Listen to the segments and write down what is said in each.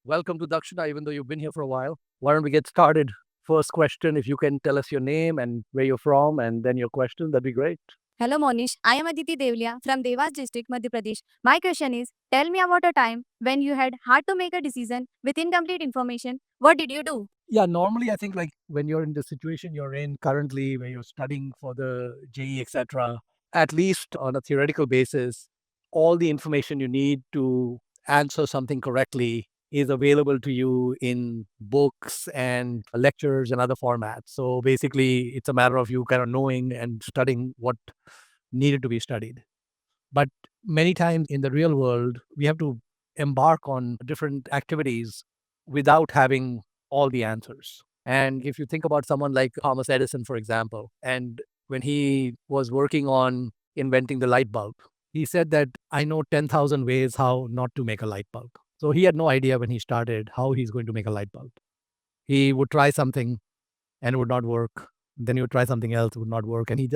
Welcome to Dakshana, even though you've been here for a while. Why don't we get started? First question, if you can tell us your name and where you're from, and then your question, that'd be great. Hello, Monish. I am Aditi Devlia from Devas district, Madhya Pradesh. My question is, tell me about a time when you had to make a decision with incomplete information. What did you do? Yeah, normally I think like when you're in the situation you're in currently, where you're studying for the JE, etc., at least on a theoretical basis, all the information you need to answer something correctly is available to you in books and lectures and other formats. So basically, it's a matter of you kind of knowing and studying what needed to be studied. But many times in the real world, we have to embark on different activities without having all the answers. And if you think about someone like Thomas Edison, for example, and when he was working on inventing the light bulb, he said that I know 10,000 ways how not to make a light bulb. So he had no idea when he started how he's going to make a light bulb. He would try something and it would not work. Then he would try something else, it would not work. And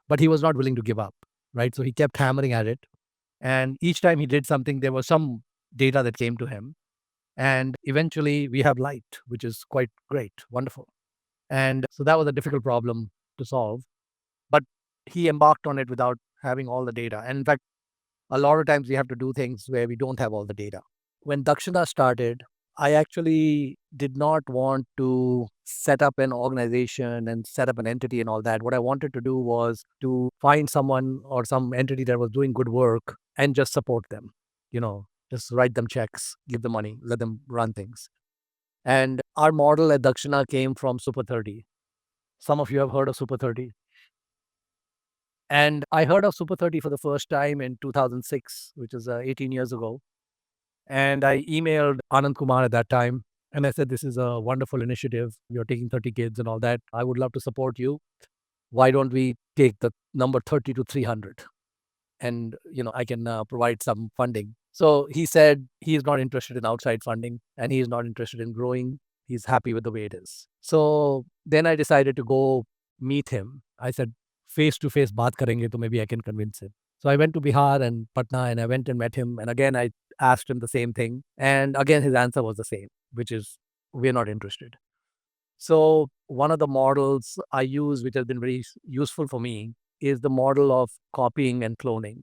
but he was not willing to give up, right? So he kept hammering at it. And each time he did something, there was some data that came to him. And eventually we have light, which is quite great, wonderful. And so that was a difficult problem to solve. But he embarked on it without having all the data. And in fact, a lot of times we have to do things where we don't have all the data. When Dakshana started, I actually did not want to set up an organization and set up an entity and all that. What I wanted to do was to find someone or some entity that was doing good work and just support them, you know, just write them checks, give them money, let them run things. And our model at Dakshana came from Super 30. Some of you have heard of Super 30. And I heard of Super 30 for the first time in 2006, which is 18 years ago. And I emailed Anand Kumar at that time. And I said, this is a wonderful initiative. You're taking 30 kids and all that. I would love to support you. Why don't we take the number 30 to 300? And, I can provide some funding. So he said he is not interested in outside funding and he is not interested in growing. He's happy with the way it is. So then I decided to go meet him. I said, face to face baat karenge, to maybe I can convince him. So I went to Bihar and Patna and I went and met him. And again, I asked him the same thing. And again, his answer was the same, which is, we're not interested. So one of the models I use, which has been very useful for me, is the model of copying and cloning.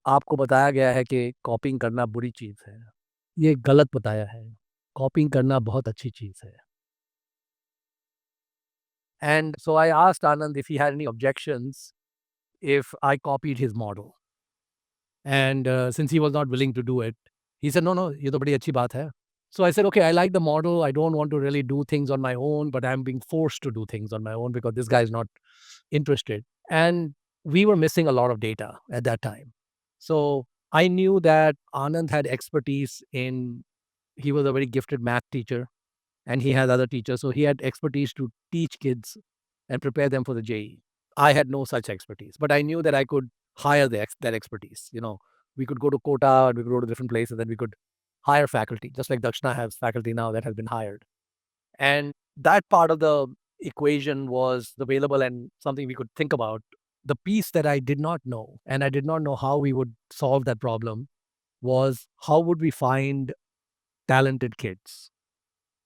आपको बताया गया है कि कॉपिंग करना बुरी चीज़ है। ये गलत बताया है। कॉपिंग करना बहुत अच्छी चीज़ है। And so I asked Anand if he had any objections if I copied his model. And since he was not willing to do it, he said, no, ये तो बड़ी अच्छी बात है. So I said, okay, I like the model. I don't want to really do things on my own, but I'm being forced to do things on my own because this guy is not interested. And we were missing a lot of data at that time. So I knew that Anand had expertise he was a very gifted math teacher and he had other teachers. So he had expertise to teach kids and prepare them for the JE. I had no such expertise, but I knew that I could hire that expertise. We could go to Kota, and we could go to different places, and we could hire faculty, just like Dakshana has faculty now that has been hired. And that part of the equation was available and something we could think about. The piece that I did not know, and I did not know how we would solve that problem, was how would we find talented kids?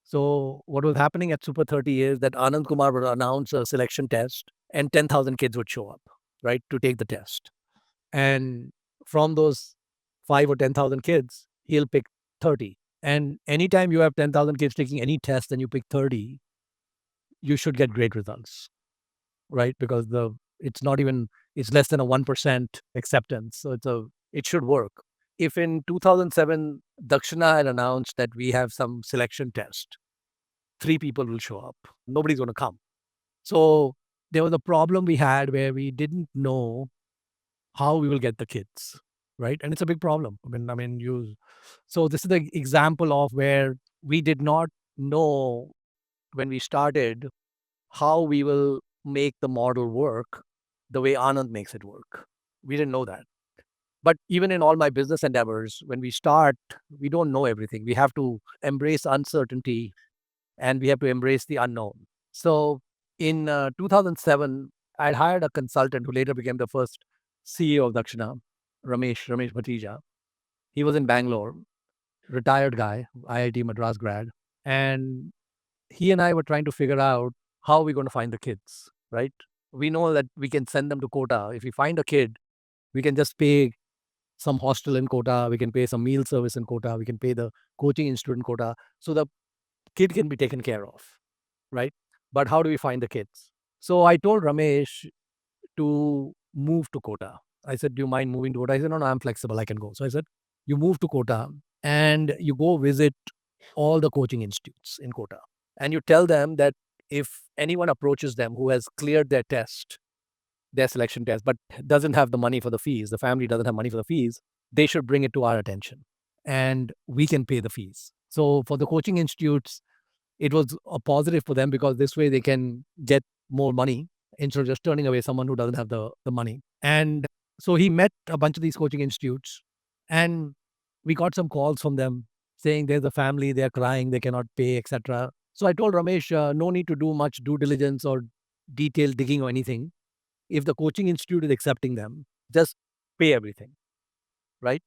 So what was happening at Super 30 is that Anand Kumar would announce a selection test and 10,000 kids would show up, right, to take the test. And from those 5 or 10,000 kids, he'll pick 30. And anytime you have 10,000 kids taking any test and you pick 30, you should get great results, right? Because it's less than a 1% acceptance. So it should work. If in 2007, Dakshana had announced that we have some selection test, 3 people will show up. Nobody's going to come. So there was a problem we had where we didn't know how we will get the kids, right? And it's a big problem. So this is the example of where we did not know when we started how we will make the model work the way Anand makes it work. We didn't know that. But even in all my business endeavors, when we start, we don't know everything. We have to embrace uncertainty and we have to embrace the unknown. So in 2007, I hired a consultant who later became the first CEO of Dakshana, Ramesh Bhatija. He was in Bangalore. retired guy, IIT Madras grad, and he and I were trying to figure out how we're going to find the kids, right? We know that we can send them to Kota. If we find a kid, we can just pay some hostel in Kota, we can pay some meal service in Kota, we can pay the coaching institute in Kota, so the kid can be taken care of, right? But how do we find the kids? So I told Ramesh to move to Kota. I said, "Do you mind moving to Kota?" He said, "No, no, I'm flexible. I can go." So I said, "You move to Kota and you go visit all the coaching institutes in Kota. And you tell them that if anyone approaches them who has cleared their test, their selection test, but doesn't have the money for the fees, the family doesn't have money for the fees, they should bring it to our attention and we can pay the fees." So for the coaching institutes, it was a positive for them because this way they can get more money instead of just turning away someone who doesn't have the money. And so he met a bunch of these coaching institutes and we got some calls from them saying there's a family, they're crying, they cannot pay, etc. So I told Ramesh, no need to do much due diligence or detailed digging or anything. If the coaching institute is accepting them, just pay everything, right?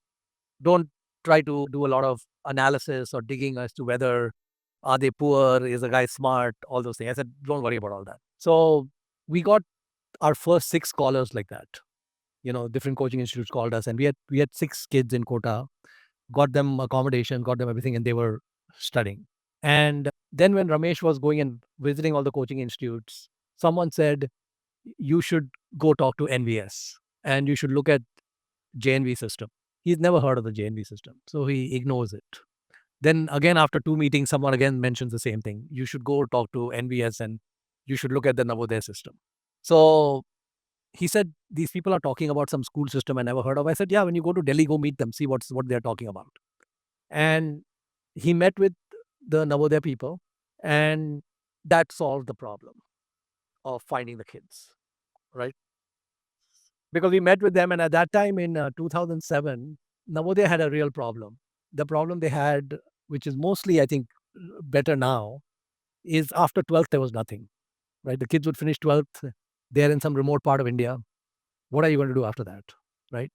Don't try to do a lot of analysis or digging as to whether are they poor, is the guy smart, all those things. I said, don't worry about all that. So we got our first 6 callers like that. Different coaching institutes called us, and we had 6 kids in Kota, got them accommodation, got them everything, and they were studying. And then when Ramesh was going and visiting all the coaching institutes, someone said, you should go talk to NVS and you should look at JNV system. He's never heard of the JNV system, so he ignores it. Then again, after 2 meetings, someone again mentions the same thing. You should go talk to NVS and you should look at the Navodaya system. So he said, these people are talking about some school system I never heard of. I said, yeah, when you go to Delhi, go meet them, see what they're talking about. And he met with the Navodaya people, and that solved the problem of finding the kids, right? Because we met with them, and at that time in 2007, Navodaya had a real problem. The problem they had, which is mostly, I think, better now, is after 12th, there was nothing, right? The kids would finish 12th, they're in some remote part of India. What are you going to do after that, right?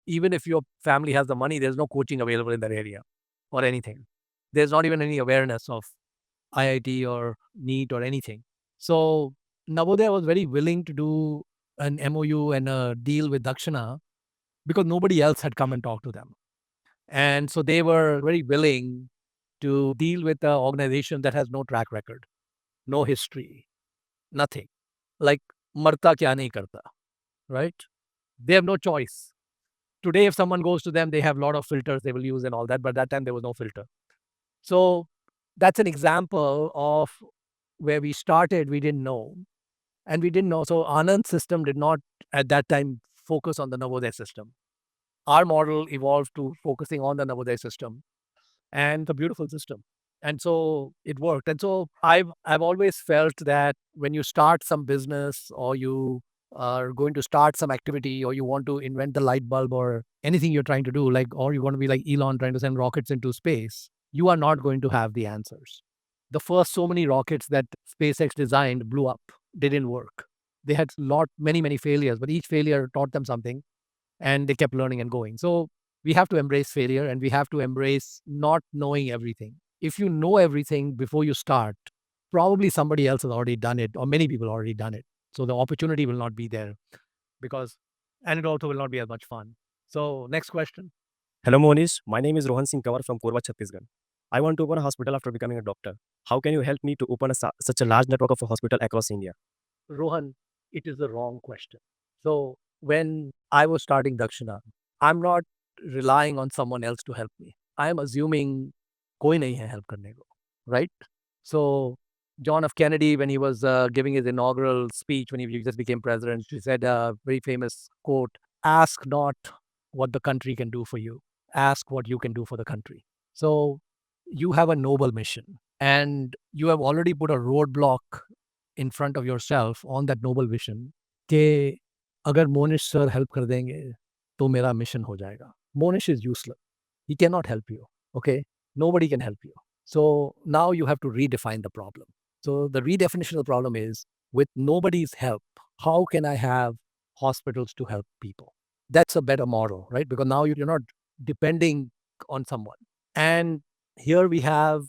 Even if your family has the money, there's no coaching available in that area or anything. There's not even any awareness of IIT or NEET or anything. So Navodaya was very willing to do an MOU and a deal with Dakshana because nobody else had come and talked to them. And so they were very willing to deal with an organization that has no track record, no history, nothing. Like marta kya nahi karta, right? They have no choice. Today, if someone goes to them, they have a lot of filters they will use and all that, but that time there was no filter. So that's an example of where we started, we didn't know. And we didn't know. So Anand's system did not at that time focus on the Navodaya system. Our model evolved to focusing on the Navodaya system, and it's a beautiful system. And so it worked. And so I've always felt that when you start some business or you are going to start some activity or you want to invent the light bulb or anything you're trying to do, like, or you want to be like Elon trying to send rockets into space, you are not going to have the answers. The first so many rockets that SpaceX designed blew up, didn't work. They had many failures, but each failure taught them something and they kept learning and going. So we have to embrace failure and we have to embrace not knowing everything. If you know everything before you start, probably somebody else has already done it or many people already done it. So the opportunity will not be there because, and it also will not be as much fun. So next question. Hello, Mohnish. My name is Rohan Singh Kawar from Korba, Chhattisgarh. I want to open a hospital after becoming a doctor. How can you help me to open such a large network of a hospital across India? Rohan, it is the wrong question. So when I was starting Dakshana, I'm not relying on someone else to help me. I am assuming koi nahi hai help karne ko, right? So John F. Kennedy, when he was giving his inaugural speech, when he just became president, he said a very famous quote, ask not what the country can do for you. Ask what you can do for the country. So you have a noble mission and you have already put a roadblock in front of yourself on that noble vision कि अगर Monish sir help कर देंगे तो मेरा mission हो जाएगा. Monish is useless. He cannot help you. Okay? Nobody can help you. So now you have to redefine the problem. So the redefinition of the problem is with nobody's help, how can I have hospitals to help people? That's a better model, right? Because now you're not depending on someone. And here we have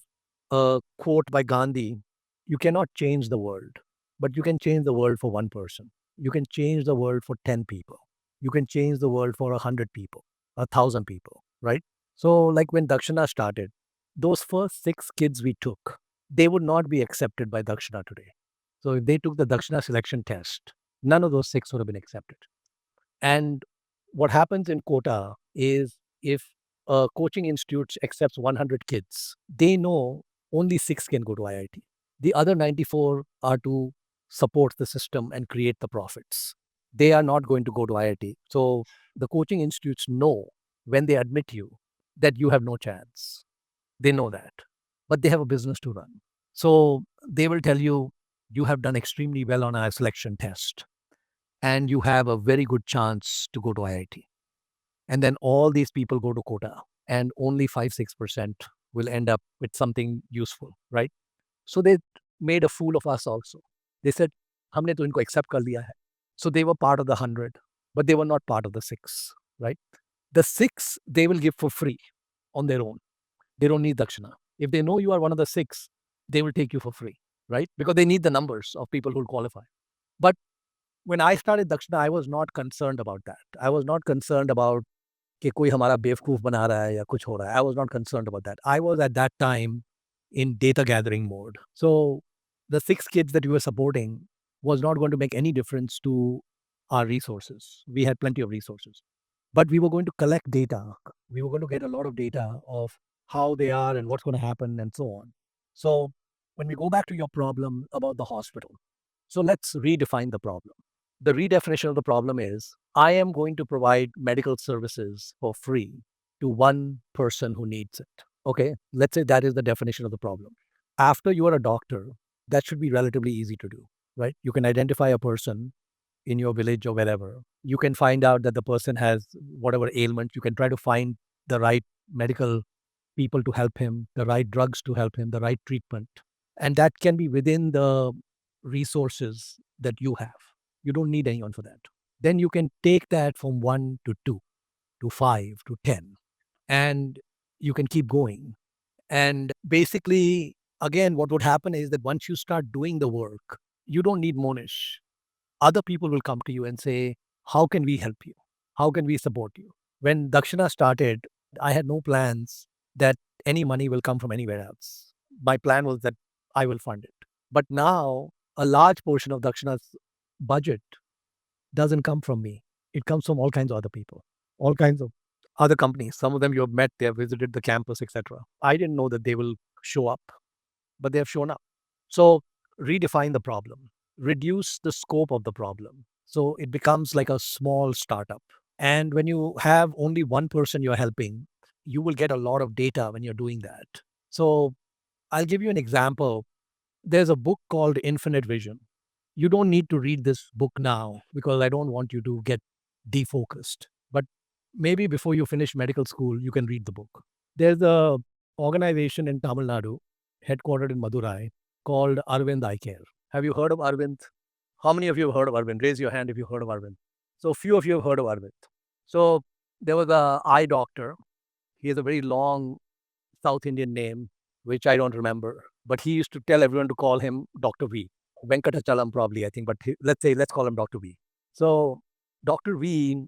a quote by Gandhi: you cannot change the world, but you can change the world for one person. You can change the world for 10 people. You can change the world for 100 people, 1,000 people, right? So, like when Dakshana started, those first 6 kids we took, they would not be accepted by Dakshana today. So, if they took the Dakshana selection test, none of those 6 would have been accepted. And what happens in Kota is if a coaching institute accepts 100 kids, they know only 6 can go to IIT. The other 94 are to support the system and create the profits. They are not going to go to IIT. So the coaching institutes know when they admit you that you have no chance. They know that. But they have a business to run. So they will tell you, you have done extremely well on our selection test and you have a very good chance to go to IIT. And then all these people go to Kota and only 5-6% will end up with something useful, right? So they made a fool of us also. They said, हमने तो इनको accept कर लिया है. So they were part of the 100, but they were not part of the 6, right? The 6 they will give for free on their own. They don't need Dakshana. If they know you are one of the 6, they will take you for free, right? Because they need the numbers of people who will qualify. But when I started Dakshana, I was not concerned about that. I was not concerned about कि कोई हमारा बेवकूफ़ बना रहा है या कुछ हो रहा है. I was not concerned about that. I was at that time in data gathering mode. So the 6 kids that we were supporting was not going to make any difference to our resources. We had plenty of resources. But we were going to collect data. We were going to get a lot of data of how they are and what's going to happen and so on. So when we go back to your problem about the hospital, so let's redefine the problem. The redefinition of the problem is I am going to provide medical services for free to one person who needs it. Okay, let's say that is the definition of the problem. After you are a doctor, that should be relatively easy to do, right? You can identify a person in your village or wherever. You can find out that the person has whatever ailment. You can try to find the right medical people to help him, the right drugs to help him, the right treatment. And that can be within the resources that you have. You don't need anyone for that. Then you can take that from 1 to 2 to 5 to 10, and you can keep going. And basically, again, what would happen is that once you start doing the work, you don't need Monish. Other people will come to you and say, how can we help you? How can we support you? When Dakshana started, I had no plans that any money will come from anywhere else. My plan was that I will fund it. But now, a large portion of Dakshana's budget doesn't come from me. It comes from all kinds of other people, all kinds of other companies. Some of them you have met, they have visited the campus, etc. I didn't know that they will show up, but they have shown up. So redefine the problem, reduce the scope of the problem. So it becomes like a small startup. And when you have only one person you're helping, you will get a lot of data when you're doing that. So I'll give you an example. There's a book called Infinite Vision. You don't need to read this book now because I don't want you to get defocused. But maybe before you finish medical school, you can read the book. There's a organization in Tamil Nadu, headquartered in Madurai, called Arvind Eye Care. Have you heard of Arvind? How many of you have heard of Arvind? Raise your hand if you've heard of Arvind. So few of you have heard of Arvind. So there was a eye doctor. He has a very long South Indian name, which I don't remember. But he used to tell everyone to call him Dr. V. Venkatachalam probably, I think, but let's call him Dr. V. So Dr. V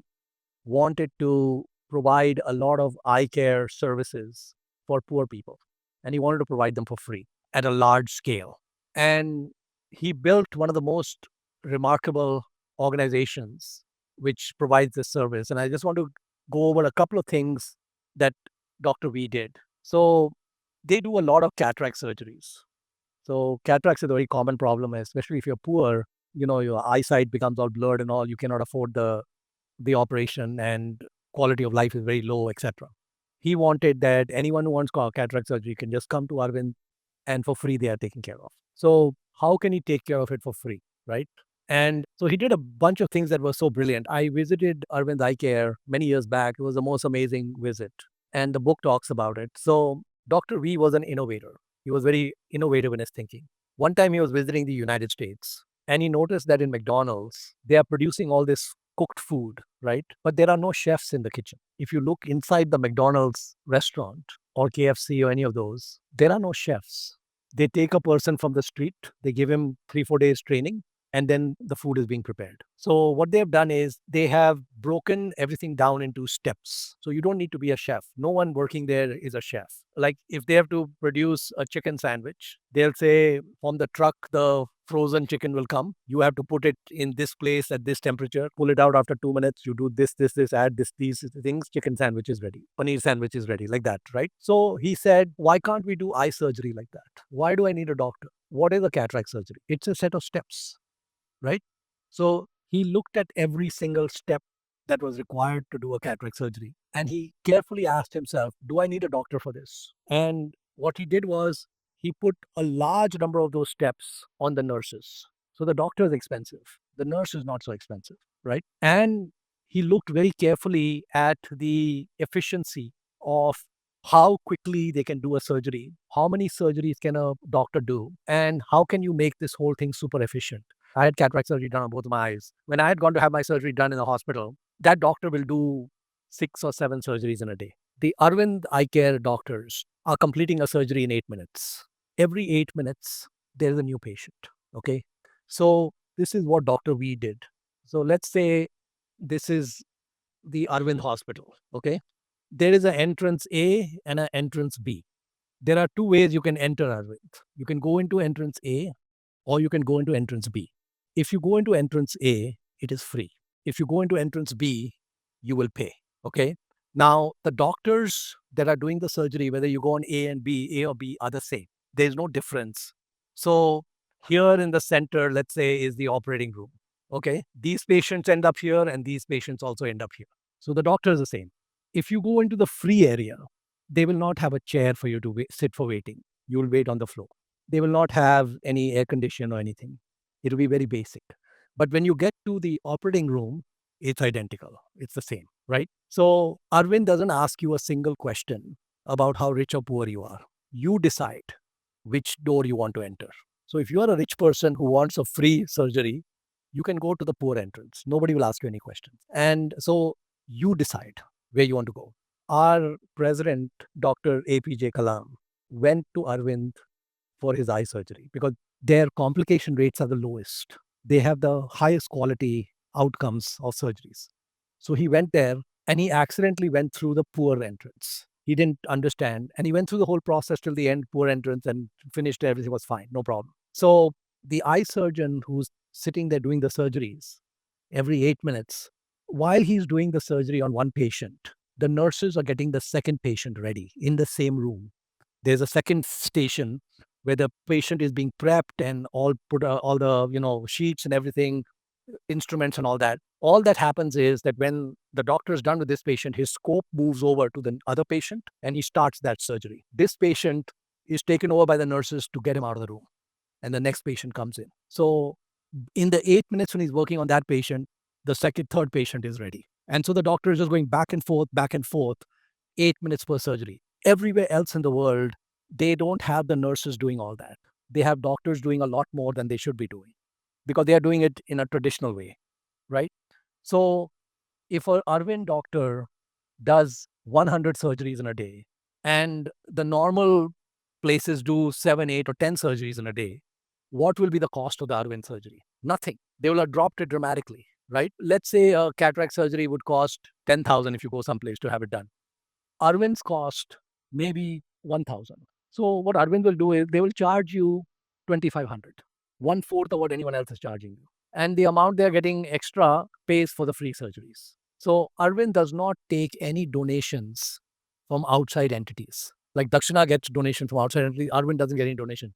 wanted to provide a lot of eye care services for poor people. And he wanted to provide them for free at a large scale. And he built one of the most remarkable organizations which provides this service. And I just want to go over a couple of things that Dr. V did. So they do a lot of cataract surgeries. So cataracts is a very common problem, especially if you're poor. You know, your eyesight becomes all blurred and all. You cannot afford the operation, and quality of life is very low, etc. He wanted that anyone who wants cataract surgery can just come to Arvind, and for free they are taken care of. So how can he take care of it for free, right? And so he did a bunch of things that were so brilliant. I visited Arvind Eye Care many years back. It was the most amazing visit, and the book talks about it. So Dr. V was an innovator. He was very innovative in his thinking. One time he was visiting the United States, and he noticed that in McDonald's, they are producing all this cooked food, right? But there are no chefs in the kitchen. If you look inside the McDonald's restaurant, or KFC or any of those, there are no chefs. They take a person from the street, they give him 3-4 days training, and then the food is being prepared. So what they have done is they have broken everything down into steps. So you don't need to be a chef. No one working there is a chef. Like if they have to produce a chicken sandwich, they'll say from the truck, the frozen chicken will come. You have to put it in this place at this temperature, pull it out after 2 minutes. You do this, add these things. Chicken sandwich is ready. Paneer sandwich is ready, like that, right? So he said, why can't we do eye surgery like that? Why do I need a doctor? What is a cataract surgery? It's a set of steps, right? So he looked at every single step that was required to do a cataract surgery. And he carefully asked himself, do I need a doctor for this? And what he did was he put a large number of those steps on the nurses. So the doctor is expensive. The nurse is not so expensive, right? And he looked very carefully at the efficiency of how quickly they can do a surgery, how many surgeries can a doctor do, and how can you make this whole thing super efficient. I had cataract surgery done on both of my eyes. When I had gone to have my surgery done in the hospital, that doctor will do 6 or 7 surgeries in a day. The Arvind eye care doctors are completing a surgery in 8 minutes. Every 8 minutes, there is a new patient. Okay. So this is what Dr. V did. So let's say this is the Arvind hospital. Okay. There is an entrance A and an entrance B. There are two ways you can enter Arvind. You can go into entrance A or you can go into entrance B. If you go into entrance A, it is free. If you go into entrance B, you will pay. Okay. Now, the doctors that are doing the surgery, whether you go on A and B, A or B, are the same. There's no difference. So, here in the center, let's say, is the operating room. Okay. These patients end up here and these patients also end up here. So, the doctor is the same. If you go into the free area, they will not have a chair for you to sit for waiting. You will wait on the floor. They will not have any air condition or anything. It will be very basic. But when you get to the operating room, it's identical. It's the same, right? So Arvind doesn't ask you a single question about how rich or poor you are. You decide which door you want to enter. So if you are a rich person who wants a free surgery, you can go to the poor entrance. Nobody will ask you any questions. And so you decide where you want to go. Our president, Dr. APJ Kalam, went to Arvind for his eye surgery because their complication rates are the lowest. They have the highest quality outcomes of surgeries. So he went there and he accidentally went through the poor entrance. He didn't understand and he went through the whole process till the end, poor entrance, and finished. Everything was fine, no problem. So the eye surgeon who's sitting there doing the surgeries every 8 minutes, while he's doing the surgery on one patient, the nurses are getting the second patient ready in the same room. There's a second station where the patient is being prepped and all put all the sheets and everything, instruments and all that. All that happens is that when the doctor is done with this patient, his scope moves over to the other patient and he starts that surgery. This patient is taken over by the nurses to get him out of the room, and the next patient comes in. So in the 8 minutes when he's working on that patient, the third patient is ready. And so the doctor is just going back and forth, 8 minutes per surgery. Everywhere else in the world, they don't have the nurses doing all that. They have doctors doing a lot more than they should be doing because they are doing it in a traditional way, right? So if an Arvind doctor does 100 surgeries in a day and the normal places do 7, 8 or 10 surgeries in a day, what will be the cost of the Arvind surgery? Nothing. They will have dropped it dramatically, right? Let's say a cataract surgery would cost 10,000 if you go someplace to have it done. Arvind's cost maybe 1,000. So what Arvind will do is they will charge you 2,500, 1/4 of what anyone else is charging you. And the amount they're getting extra pays for the free surgeries. So Arvind does not take any donations from outside entities. Like Dakshana gets donation from outside entities, Arvind doesn't get any donation.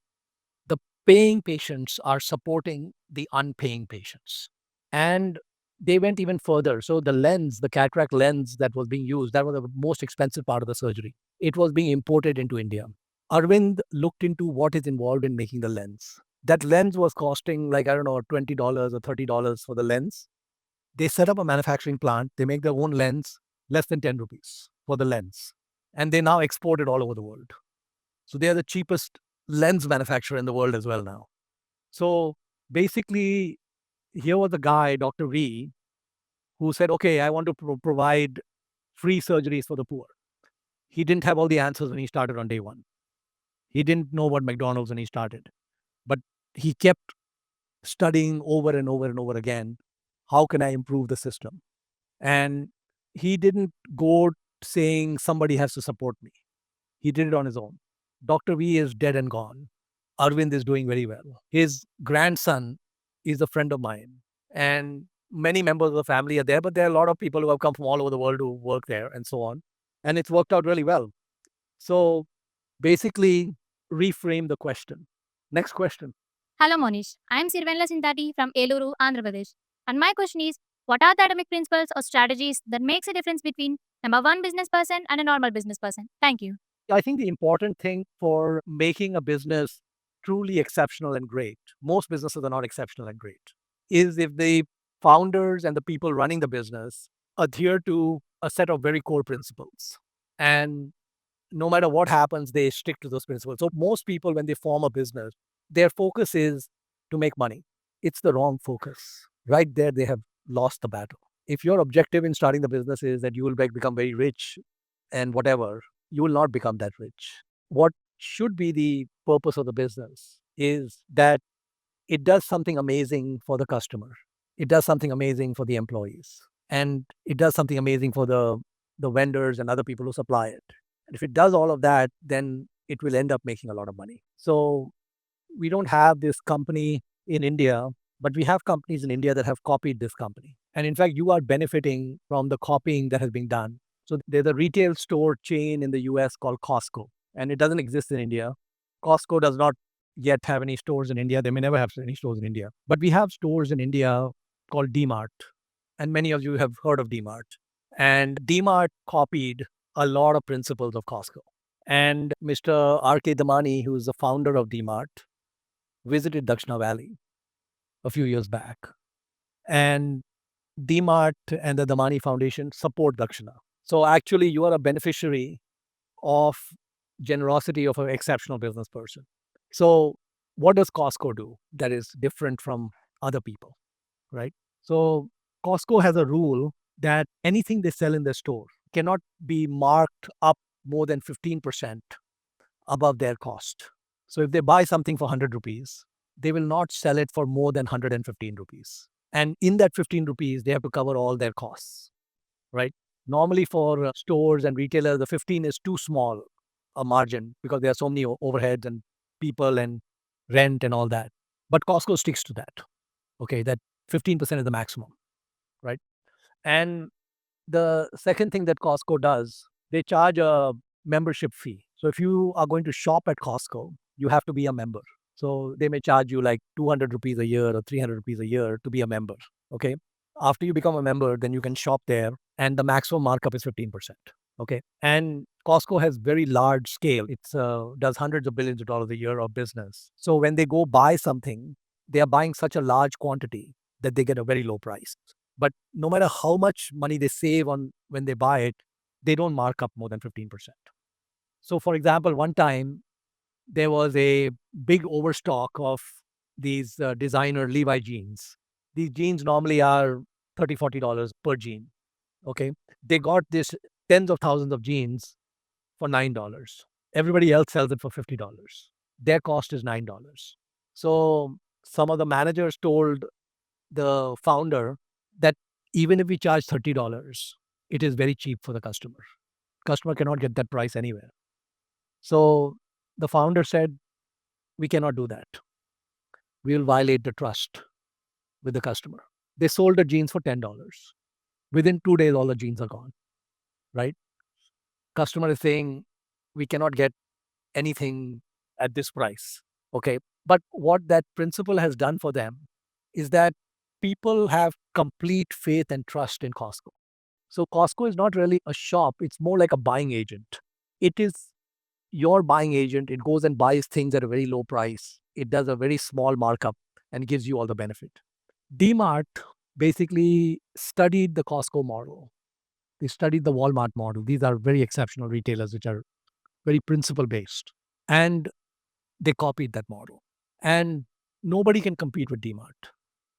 The paying patients are supporting the unpaying patients. And they went even further. So the lens, the cataract lens that was being used, that was the most expensive part of the surgery. It was being imported into India. Arvind looked into what is involved in making the lens. That lens was costing like, I don't know, $20 or $30 for the lens. They set up a manufacturing plant. They make their own lens, less than 10 rupees for the lens. And they now export it all over the world. So they are the cheapest lens manufacturer in the world as well now. So basically, here was the guy, Dr. V, who said, okay, I want to provide free surgeries for the poor. He didn't have all the answers when he started on day one. He didn't know what McDonald's when he started, but he kept studying over and over and over again. How can I improve the system? And he didn't go saying somebody has to support me. He did it on his own. Dr. V is dead and gone. Arvind is doing very well. His grandson is a friend of mine. And many members of the family are there, but there are a lot of people who have come from all over the world who work there and so on. And it's worked out really well. So basically, reframe the question. Next question. Hello, Mohnish. I am Sirvenla Sintati from Eluru, Andhra Pradesh. And my question is, what are the atomic principles or strategies that makes a difference between number one business person and a normal business person? Thank you. I think the important thing for making a business truly exceptional and great, most businesses are not exceptional and great, is if the founders and the people running the business adhere to a set of very core principles. And no matter what happens, they stick to those principles. So most people, when they form a business, their focus is to make money. It's the wrong focus. Right there, they have lost the battle. If your objective in starting the business is that you will become very rich and whatever, you will not become that rich. What should be the purpose of the business is that it does something amazing for the customer. It does something amazing for the employees. And it does something amazing for the vendors and other people who supply it. And if it does all of that, then it will end up making a lot of money. So we don't have this company in India, but we have companies in India that have copied this company. And in fact, you are benefiting from the copying that has been done. So there's a retail store chain in the US called Costco, and it doesn't exist in India. Costco does not yet have any stores in India. They may never have any stores in India. But we have stores in India called DMart, and many of you have heard of DMart. And DMart copied a lot of principles of Costco. And Mr. R.K. Damani, who is the founder of DMart, visited Dakshana Valley a few years back. And DMart and the Damani Foundation support Dakshana. So actually, you are a beneficiary of generosity of an exceptional business person. So what does Costco do that is different from other people, right? So Costco has a rule that anything they sell in their store cannot be marked up more than 15% above their cost. So if they buy something for 100 rupees, they will not sell it for more than 115 rupees. And in that 15 rupees, they have to cover all their costs, right? Normally for stores and retailers, the 15 is too small a margin because there are so many overheads and people and rent and all that. But Costco sticks to that. Okay, that 15% is the maximum, right? And the second thing that Costco does, they charge a membership fee. So if you are going to shop at Costco, you have to be a member. So they may charge you like 200 rupees a year or 300 rupees a year to be a member. Okay. After you become a member, then you can shop there and the maximum markup is 15%. Okay. And Costco has very large scale. It does hundreds of billions of dollars a year of business. So when they go buy something, they are buying such a large quantity that they get a very low price. But no matter how much money they save on when they buy it, they don't mark up more than 15%. So for example, one time there was a big overstock of these designer Levi jeans. These jeans normally are $30, $40 per jean. Okay. They got this tens of thousands of jeans for $9. Everybody else sells it for $50. Their cost is $9. So some of the managers told the founder that even if we charge $30, it is very cheap for the customer. Customer cannot get that price anywhere. So the founder said, we cannot do that. We will violate the trust with the customer. They sold the jeans for $10. Within 2 days, all the jeans are gone, right? Customer is saying, we cannot get anything at this price. Okay. But what that principle has done for them is that people have complete faith and trust in Costco. So Costco is not really a shop. It's more like a buying agent. It is your buying agent. It goes and buys things at a very low price. It does a very small markup and gives you all the benefit. DMart basically studied the Costco model. They studied the Walmart model. These are very exceptional retailers, which are very principle based. And they copied that model. And nobody can compete with DMart.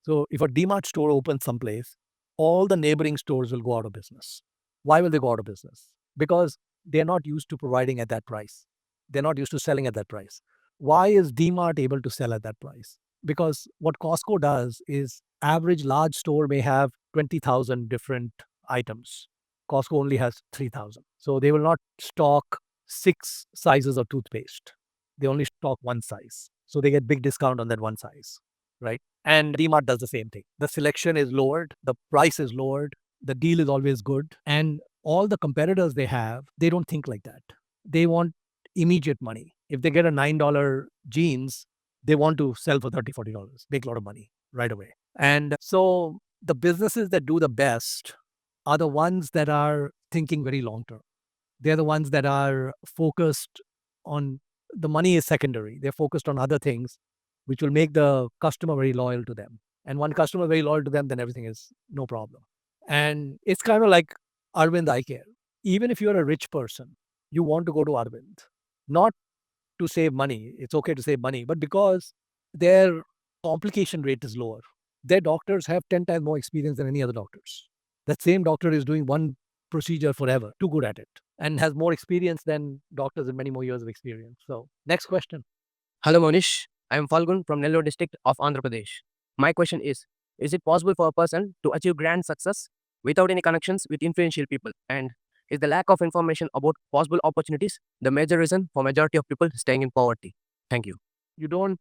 So if a DMart store opens someplace, all the neighboring stores will go out of business. Why will they go out of business? Because they're not used to providing at that price. They're not used to selling at that price. Why is DMart able to sell at that price? Because what Costco does is average large store may have 20,000 different items. Costco only has 3,000. So they will not stock 6 sizes of toothpaste. They only stock one size. So they get big discount on that one size, right? And DMart does the same thing. The selection is lowered, the price is lowered, the deal is always good. And all the competitors they have, they don't think like that. They want immediate money. If they get a $9 jeans, they want to sell for $30, $40, make a lot of money right away. And so the businesses that do the best are the ones that are thinking very long term. They're the ones that are focused on the money is secondary. They're focused on other things which will make the customer very loyal to them. And one customer very loyal to them, then everything is no problem. And it's kind of like Arvind eye care. Even if you're a rich person, you want to go to Arvind, not to save money. It's okay to save money, but because their complication rate is lower. Their doctors have 10 times more experience than any other doctors. That same doctor is doing one procedure forever, too good at it, and has more experience than doctors with many more years of experience. So, next question. Hello, Mohnish. I am Falgun from Nellore district of Andhra Pradesh. My question is it possible for a person to achieve grand success without any connections with influential people? And is the lack of information about possible opportunities the major reason for majority of people staying in poverty? Thank you. You don't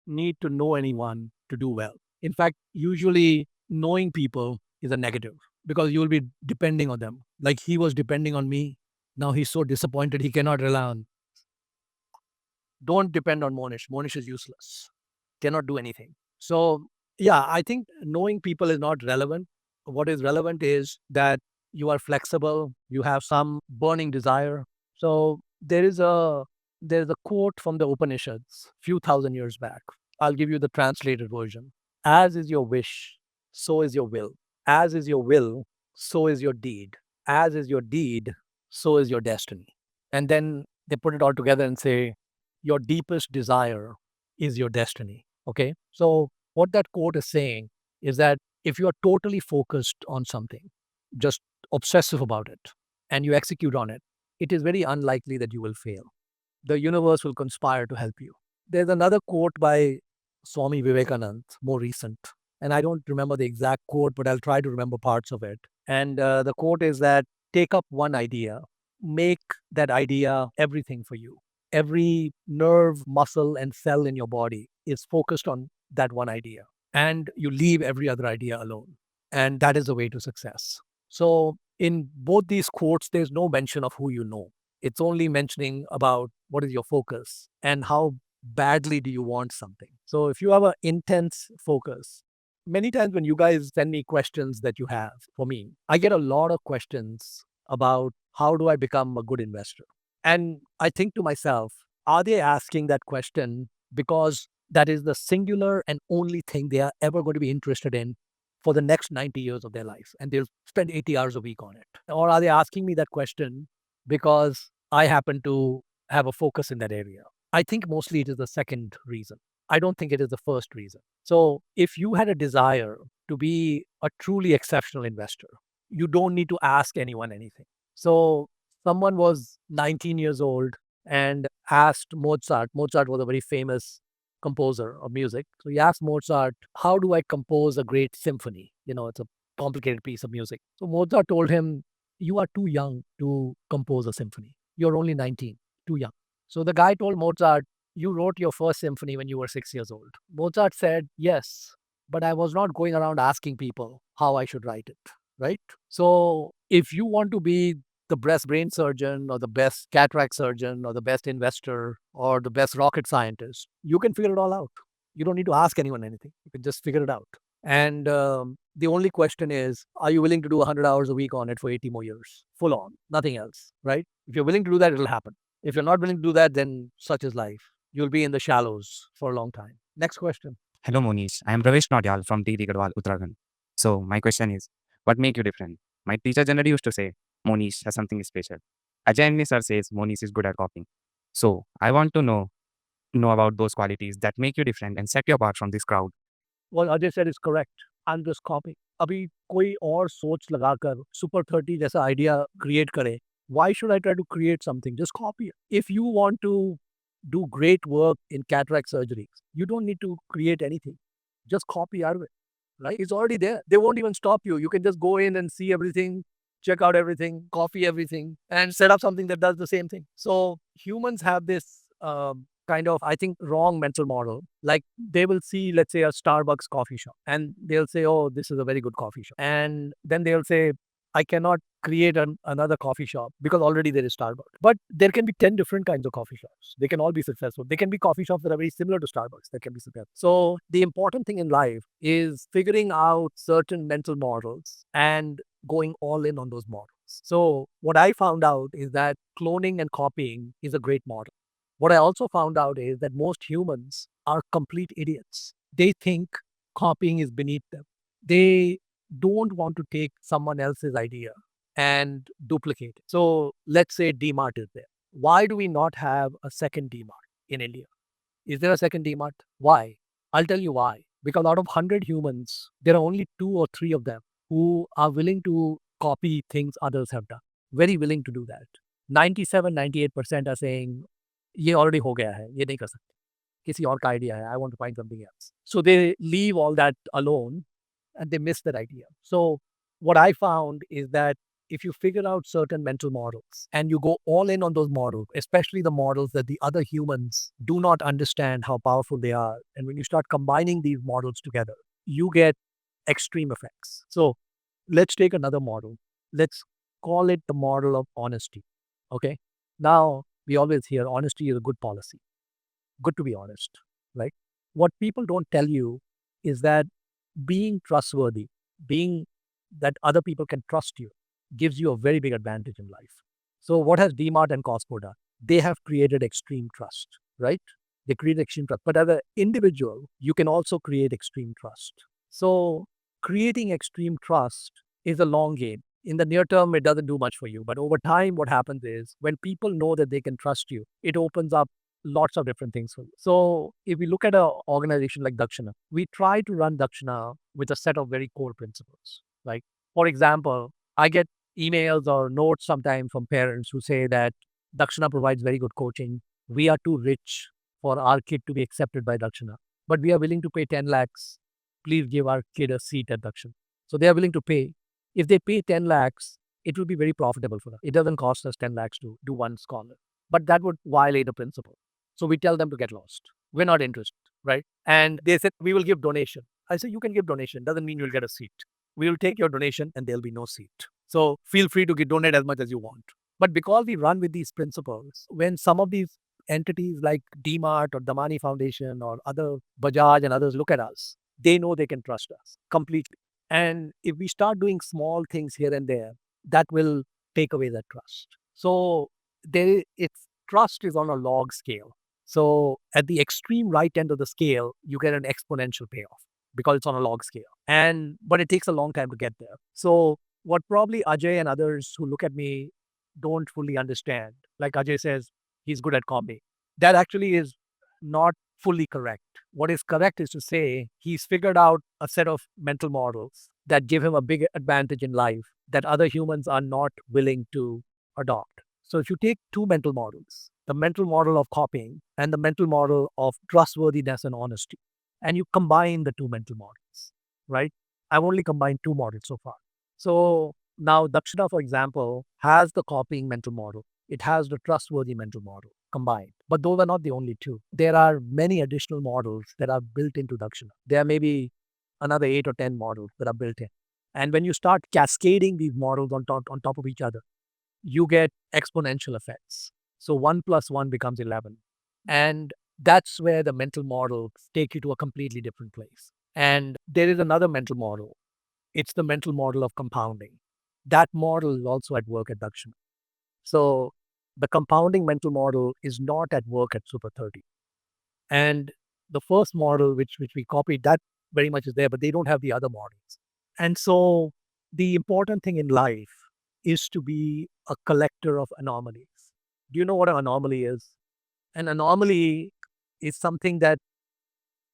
need to know anyone to do well. In fact, usually knowing people is a negative because you will be depending on them. Like he was depending on me. Now he's so disappointed he cannot rely on. Don't depend on Mohnish. Mohnish is useless. Cannot do anything. So, yeah, I think knowing people is not relevant. What is relevant is that you are flexible, you have some burning desire. So there's a quote from the Upanishads, few thousand years back. I'll give you the translated version. As is your wish, so is your will. As is your will, so is your deed. As is your deed, so is your destiny. And then they put it all together and say, your deepest desire is your destiny. Okay. So, what that quote is saying is that if you are totally focused on something, just obsessive about it, and you execute on it, it is very unlikely that you will fail. The universe will conspire to help you. There's another quote by Swami Vivekanand, more recent, and I don't remember the exact quote, but I'll try to remember parts of it. And the quote is that take up one idea, make that idea everything for you. Every nerve, muscle, and cell in your body is focused on that one idea, and you leave every other idea alone. And that is the way to success. So, in both these quotes, there's no mention of who you know. It's only mentioning about what is your focus and how badly do you want something. So, if you have an intense focus, many times when you guys send me questions that you have for me, I get a lot of questions about how do I become a good investor? And I think to myself, are they asking that question because that is the singular and only thing they are ever going to be interested in for the next 90 years of their life? And they'll spend 80 hours a week on it. Or are they asking me that question because I happen to have a focus in that area? I think mostly it is the second reason. I don't think it is the first reason. So if you had a desire to be a truly exceptional investor, you don't need to ask anyone anything. So someone was 19 years old and asked Mozart. Mozart was a very famous composer of music. So he asked Mozart, how do I compose a great symphony? You know, it's a complicated piece of music. So Mozart told him, you are too young to compose a symphony. You're only 19, too young. So the guy told Mozart, you wrote your first symphony when you were 6 years old. Mozart said, yes, but I was not going around asking people how I should write it, right? So if you want to be the best brain surgeon or the best cataract surgeon or the best investor or the best rocket scientist, you can figure it all out. You don't need to ask anyone anything. You can just figure it out. And the only question is, are you willing to do 100 hours a week on it for 80 more years? Full on, nothing else, right? If you're willing to do that, it'll happen. If you're not willing to do that, then such is life. You'll be in the shallows for a long time. Next question. Hello, Monish. I am Pravesh Nadyal from T. Gadwal, Uttarakhand. So, my question is, what make you different? My teacher generally used to say, Monish has something special. Ajay sir says Monish is good at copying. So, I want to know about those qualities that make you different and set you apart from this crowd. What Ajay said is correct. I'm just copying. अभी कोई और सोच लगाकर super 30 जैसा idea create करे Why should I try to create something? Just copy it. If you want to do great work in cataract surgeries, you don't need to create anything. Just copy Arvind, right? It's already there. They won't even stop you. You can just go in and see everything, check out everything, copy everything, and set up something that does the same thing. So humans have this kind of, I think, wrong mental model. Like they will see, let's say, a Starbucks coffee shop, and they'll say, "Oh, this is a very good coffee shop," and then they'll say, "I cannot create another coffee shop because already there is Starbucks." But there can be 10 different kinds of coffee shops. They can all be successful. They can be coffee shops that are very similar to Starbucks that can be successful. So the important thing in life is figuring out certain mental models and going all in on those models. So what I found out is that cloning and copying is a great model. What I also found out is that most humans are complete idiots. They think copying is beneath them. They don't want to take someone else's idea and duplicate it. So let's say DMart is there. Why do we not have a second DMart in India? Is there a second DMart? Why? I'll tell you why. Because out of 100 humans, there are only 2 or 3 of them who are willing to copy things others have done. Very willing to do that. 97, 98% are saying, ये already हो गया है, ये नहीं कर सकते. किसी और का idea है, I want to find something else. So they leave all that alone and they miss that idea. So what I found is that if you figure out certain mental models and you go all in on those models, especially the models that the other humans do not understand how powerful they are, and when you start combining these models together, you get extreme effects. So let's take another model. Let's call it the model of honesty. Okay. Now, we always hear honesty is a good policy. Good to be honest, right? What people don't tell you is that being trustworthy, being that other people can trust you, gives you a very big advantage in life. So, what has DMart and Costco done? They have created extreme trust, right? They create extreme trust. But as an individual, you can also create extreme trust. So, creating extreme trust is a long game. In the near term, it doesn't do much for you. But over time, what happens is when people know that they can trust you, it opens up lots of different things for you. So if we look at an organization like Dakshana, we try to run Dakshana with a set of very core principles. Like, for example, I get emails or notes sometimes from parents who say that Dakshana provides very good coaching. We are too rich for our kid to be accepted by Dakshana, but we are willing to pay 10 lakhs. Please give our kid a seat at Dakshana. So they are willing to pay. If they pay 10 lakhs, it will be very profitable for them. It doesn't cost us 10 lakhs to do one scholar, but that would violate a principle. So we tell them to get lost. We're not interested, right? And they said, we will give donation. I said, you can give donation. Doesn't mean you'll get a seat. We will take your donation and there'll be no seat. So feel free to donate as much as you want. But because we run with these principles, when some of these entities like DMart or Damani Foundation or other Bajaj and others look at us, they know they can trust us completely. And if we start doing small things here and there, that will take away that trust. So trust is on a log scale. So at the extreme right end of the scale, you get an exponential payoff because it's on a log scale. But it takes a long time to get there. So what probably Ajay and others who look at me don't fully understand, like Ajay says, he's good at copy. That actually is not fully correct. What is correct is to say he's figured out a set of mental models that give him a big advantage in life that other humans are not willing to adopt. So if you take 2 mental models, the mental model of copying and the mental model of trustworthiness and honesty, and you combine the 2 mental models, right? I've only combined 2 models so far. So now Dakshana, for example, has the copying mental model. It has the trustworthy mental model combined. But those are not the only 2. There are many additional models that are built into Dakshana. There may be another 8 or 10 models that are built in. And when you start cascading these models on top of each other, you get exponential effects. So 1 plus 1 becomes 11. And that's where the mental models take you to a completely different place. And there is another mental model. It's the mental model of compounding. That model is also at work at Dakshana. So the compounding mental model is not at work at Super 30. And the first model, which we copied, that very much is there, but they don't have the other models. And so the important thing in life is to be a collector of anomalies. Do you know what an anomaly is? An anomaly is something that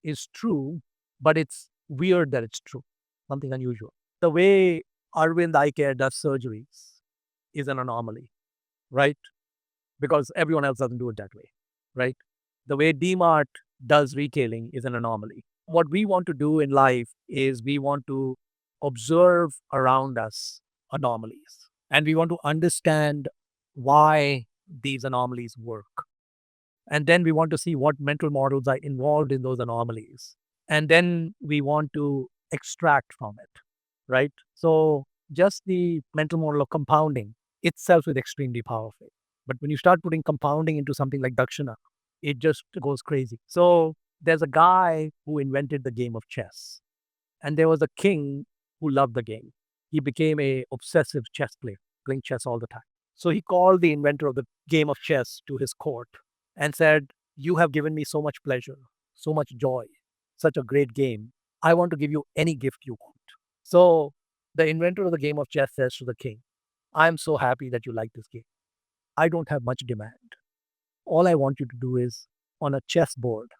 is true, but it's weird that it's true, something unusual. The way Arvind Eye Care does surgeries is an anomaly. right? Because everyone else doesn't do it that way, right? The way DMart does retailing is an anomaly. What we want to do in life is we want to observe around us anomalies, and we want to understand why these anomalies work. And then we want to see what mental models are involved in those anomalies. And then we want to extract from it, right? So just the mental model of compounding itself is extremely powerful. But when you start putting compounding into something like Dakshana, it just goes crazy. So there's a guy who invented the game of chess, and there was a king who loved the game. He became a obsessive chess player, playing chess all the time. So he called the inventor of the game of chess to his court and said, "You have given me so much pleasure, so much joy, such a great game. I want to give you any gift you want." So the inventor of the game of chess says to the king, "I'm so happy that you like this game. I don't have much demand. All I want you to do is, on a chessboard,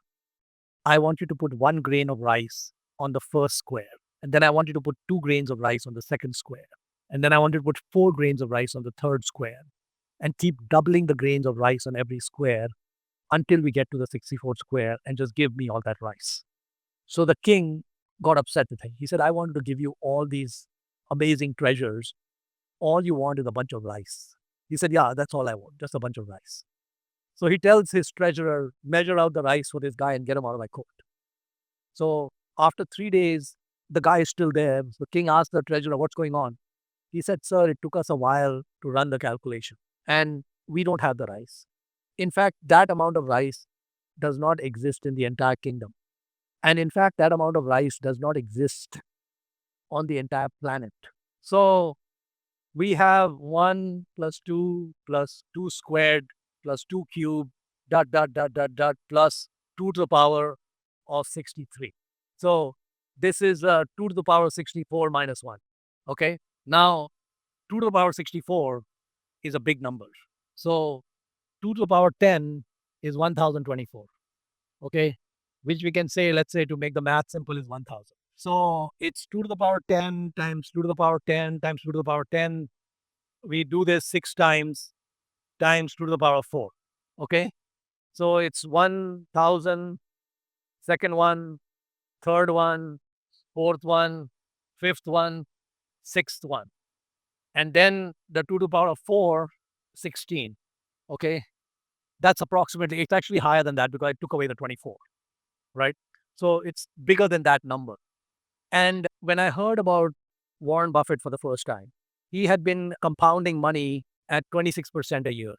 I want you to put 1 grain of rice on the first square. And then I want you to put 2 grains of rice on the second square. And then I want you to put 4 grains of rice on the third square. And keep doubling the grains of rice on every square until we get to the 64th square, and just give me all that rice." So the king got upset with him. He said, "I wanted to give you all these amazing treasures. All you want is a bunch of rice." He said, "Yeah, that's all I want, just a bunch of rice." So he tells his treasurer, "Measure out the rice for this guy and get him out of my court." So after 3 days, the guy is still there. The king asked the treasurer, "What's going on?" He said, "Sir, it took us a while to run the calculation, and we don't have the rice. In fact, that amount of rice does not exist in the entire kingdom. And in fact, that amount of rice does not exist on the entire planet. So we have 1 plus 2 plus 2 squared plus 2 cubed dot dot dot dot dot plus 2 to the power of 63. So this is 2 to the power of 64 minus 1. Okay. Now 2 to the power 64 is a big number. So 2 to the power 10 is 1024. Okay. Which we can say, let's say, to make the math simple, is 1000. So it's 2 to the power 10 times 2 to the power 10 times 2 to the power 10. We do this 6 times 2 to the power of 4. Okay. So it's 1000, second one, third one, fourth one, fifth one, sixth one. And then the 2 to the power of 4, 16. Okay. That's approximately, it's actually higher than that because I took away the 24. Right. So it's bigger than that number. And when I heard about Warren Buffett for the first time, he had been compounding money at 26% a year.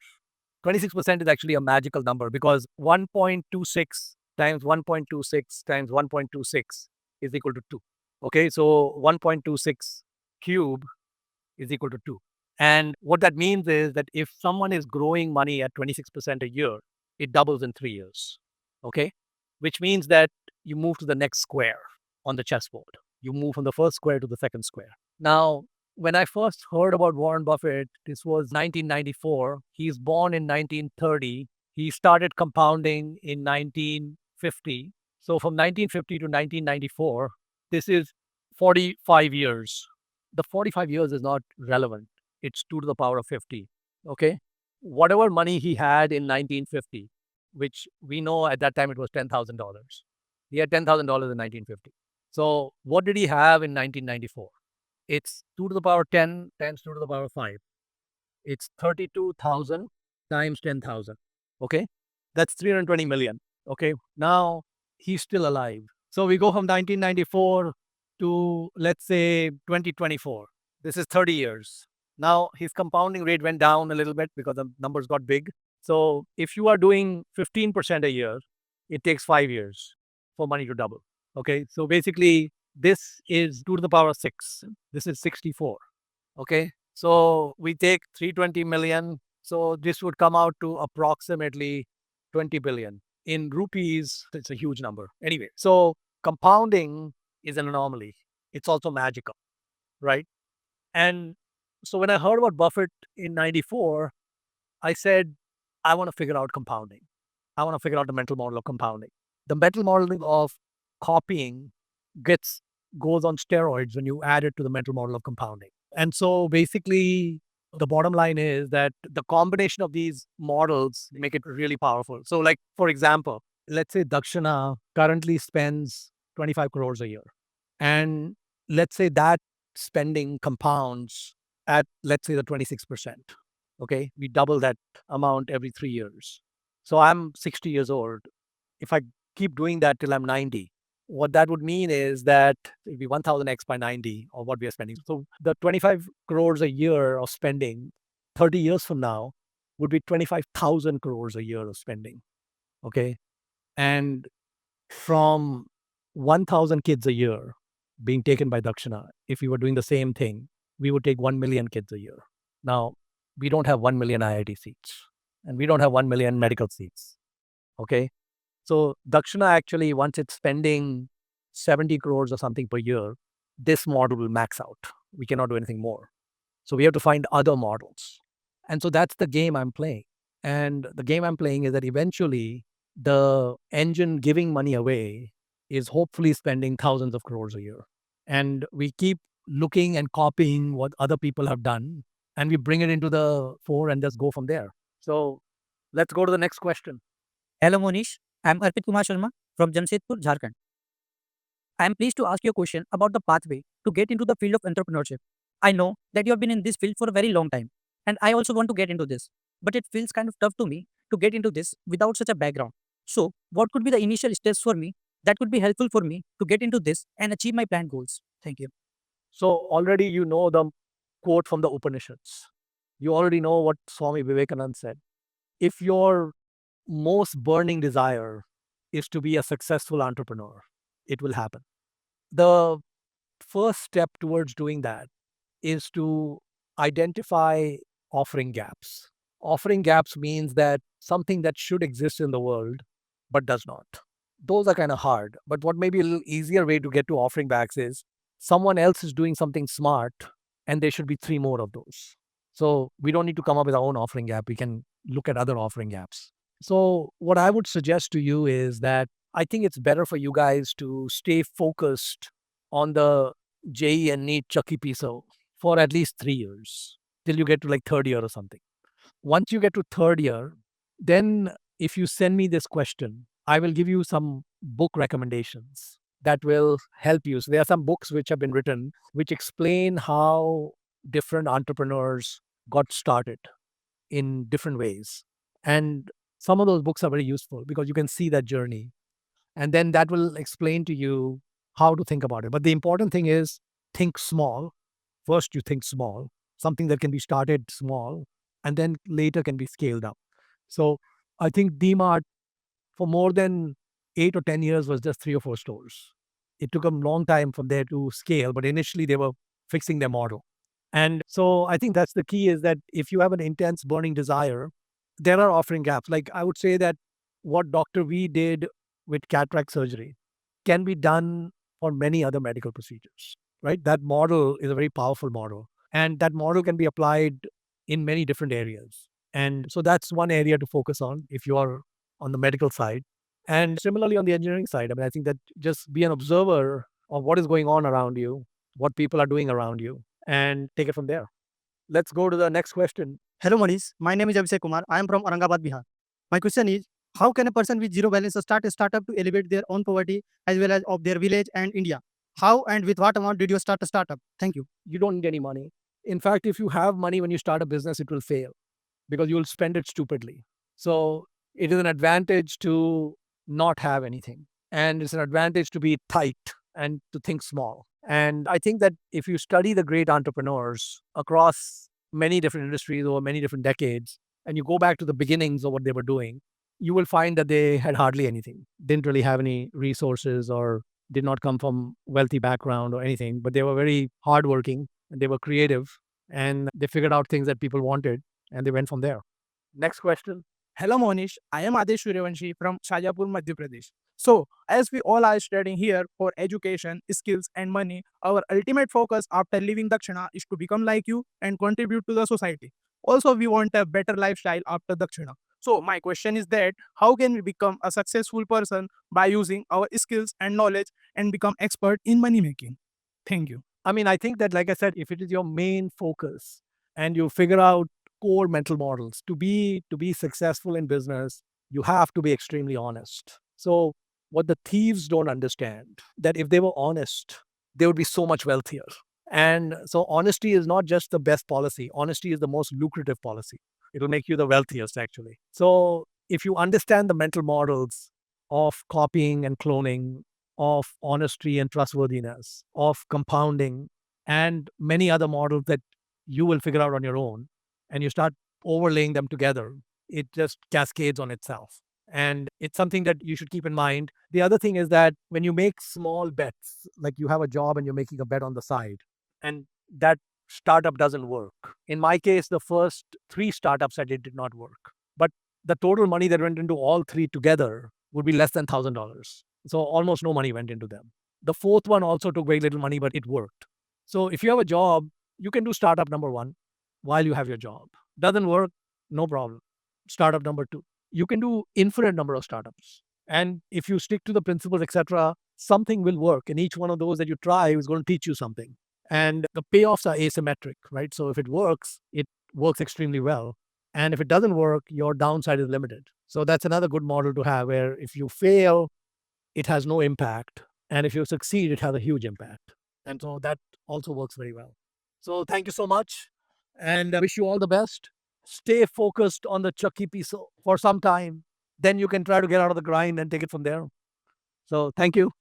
26% is actually a magical number because 1.26 times 1.26 times 1.26 is equal to 2. Okay, so 1.26 cube is equal to 2. And what that means is that if someone is growing money at 26% a year, it doubles in 3 years. Okay, which means that you move to the next square on the chessboard. You move from the first square to the second square. Now, when I first heard about Warren Buffett, this was 1994. He's born in 1930. He started compounding in 1950. So from 1950 to 1994, this is 45 years. The 45 years is not relevant. It's 2 to the power of 50. Okay. Whatever money he had in 1950, which we know at that time it was $10,000. He had $10,000 in 1950. So what did he have in 1994? It's 2 to the power 10 times 2 to the power 5. It's 32,000 times 10,000. Okay. That's 320 million. Okay. Now he's still alive. So we go from 1994 to, let's say, 2024. This is 30 years. Now his compounding rate went down a little bit because the numbers got big. So if you are doing 15% a year, it takes 5 years for money to double. Okay. So basically, this is 2 to the power 6. This is 64. Okay. So we take 320 million. So this would come out to approximately 20 billion. In rupees, it's a huge number. Anyway, so compounding is an anomaly. It's also magical, right? And so when I heard about Buffett in 94, I said, I want to figure out compounding. I want to figure out the mental model of compounding. The mental model of copying goes on steroids when you add it to the mental model of compounding. And so basically, the bottom line is that the combination of these models make it really powerful. So, like, for example, let's say Dakshana currently spends 25 crores a year. And let's say that spending compounds at, let's say, the 26%. Okay. We double that amount every 3 years. So I'm 60 years old. If I keep doing that till I'm 90, what that would mean is that it'd be 1000x by 90 of what we are spending. So the 25 crores a year of spending 30 years from now would be 25,000 crores a year of spending. Okay. And from 1000 kids a year being taken by Dakshana, if we were doing the same thing, we would take 1 million kids a year. Now, we don't have 1 million IIT seats and we don't have 1 million medical seats. Okay. So Dakshana actually, once it's spending 70 crores or something per year, this model will max out. We cannot do anything more. So we have to find other models. And so that's the game I'm playing. And the game I'm playing is that eventually the engine giving money away is hopefully spending thousands of crores a year. And we keep looking and copying what other people have done and we bring it into the fore and just go from there. So let's go to the next question. Hello Monish, I am Arvind Kumar Sharma from Jamshedpur, Jharkhand. I am pleased to ask you a question about the pathway to get into the field of entrepreneurship. I know that you have been in this field for a very long time, and I also want to get into this, but it feels kind of tough to me to get into this without such a background. So, what could be the initial steps for me that could be helpful for me to get into this and achieve my planned goals? Thank you. So already you know the quote from the Upanishads. You already know what Swami Vivekananda said. If your most burning desire is to be a successful entrepreneur, it will happen. The first step towards doing that is to identify offering gaps. Offering gaps means that something that should exist in the world but does not. Those are kind of hard. But what may be a little easier way to get to offering gaps is someone else is doing something smart and there should be 3 more of those. So we don't need to come up with our own offering gap. We can look at other offering gaps. So what I would suggest to you is that I think it's better for you guys to stay focused on the JE and NEET Chucky Piso for at least 3 years till you get to like third year or something. Once you get to third year, then if you send me this question, I will give you some book recommendations that will help you. So there are some books which have been written which explain how different entrepreneurs got started in different ways. And some of those books are very useful because you can see that journey. And then that will explain to you how to think about it. But the important thing is think small. First, you think small, something that can be started small and then later can be scaled up. So I think DMart for more than 8 or 10 years was just 3 or 4 stores. It took a long time from there to scale, but initially they were fixing their model. And so I think that's the key is that if you have an intense burning desire, there are offering gaps. Like I would say that what Dr. V did with cataract surgery can be done for many other medical procedures, right? That model is a very powerful model. And that model can be applied in many different areas. And so that's one area to focus on if you are on the medical side. And similarly on the engineering side, I mean, I think that just be an observer of what is going on around you, what people are doing around you, and take it from there. Let's go to the next question. Hello Monish, my name is Abhishek Kumar. I am from Aurangabad, Bihar. My question is, how can a person with zero balance start a startup to elevate their own poverty as well as of their village and India? How and with what amount did you start a startup? Thank you. You don't need any money. In fact, if you have money when you start a business, it will fail because you will spend it stupidly. So it is an advantage to not have anything. And it's an advantage to be tight and to think small. And I think that if you study the great entrepreneurs across many different industries over many different decades, and you go back to the beginnings of what they were doing, you will find that they had hardly anything, didn't really have any resources or did not come from wealthy background or anything, but they were very hardworking and they were creative and they figured out things that people wanted and they went from there. Next question. Hello Mohnish, I am Adesh Suryavanshi from Shajapur, Madhya Pradesh. So, as we all are studying here for education, skills and money, our ultimate focus after leaving Dakshana is to become like you and contribute to the society. Also, we want a better lifestyle after Dakshana. So, my question is that how can we become a successful person by using our skills and knowledge and become expert in money making? Thank you. I mean, I think that, like I said, if it is your main focus and you figure out core mental models. To be successful in business, you have to be extremely honest. So what the thieves don't understand, that if they were honest, they would be so much wealthier. And so honesty is not just the best policy. Honesty is the most lucrative policy. It'll make you the wealthiest, actually. So if you understand the mental models of copying and cloning, of honesty and trustworthiness, of compounding, and many other models that you will figure out on your own, and you start overlaying them together, it just cascades on itself. And it's something that you should keep in mind. The other thing is that when you make small bets, like you have a job and you're making a bet on the side, and that startup doesn't work. In my case, the first 3 startups I did not work. But the total money that went into all 3 together would be less than $1,000. So almost no money went into them. The fourth one also took very little money, but it worked. So if you have a job, you can do startup number 1 while you have your job. Doesn't work, no problem. Startup number 2. You can do infinite number of startups. And if you stick to the principles, etc., something will work. And each one of those that you try is going to teach you something. And the payoffs are asymmetric, right? So if it works extremely well. And if it doesn't work, your downside is limited. So that's another good model to have, where if you fail, it has no impact. And if you succeed, it has a huge impact. And so that also works very well. So thank you so much. And I wish you all the best. Stay focused on the Chucky piece for some time. Then you can try to get out of the grind and take it from there. So thank you.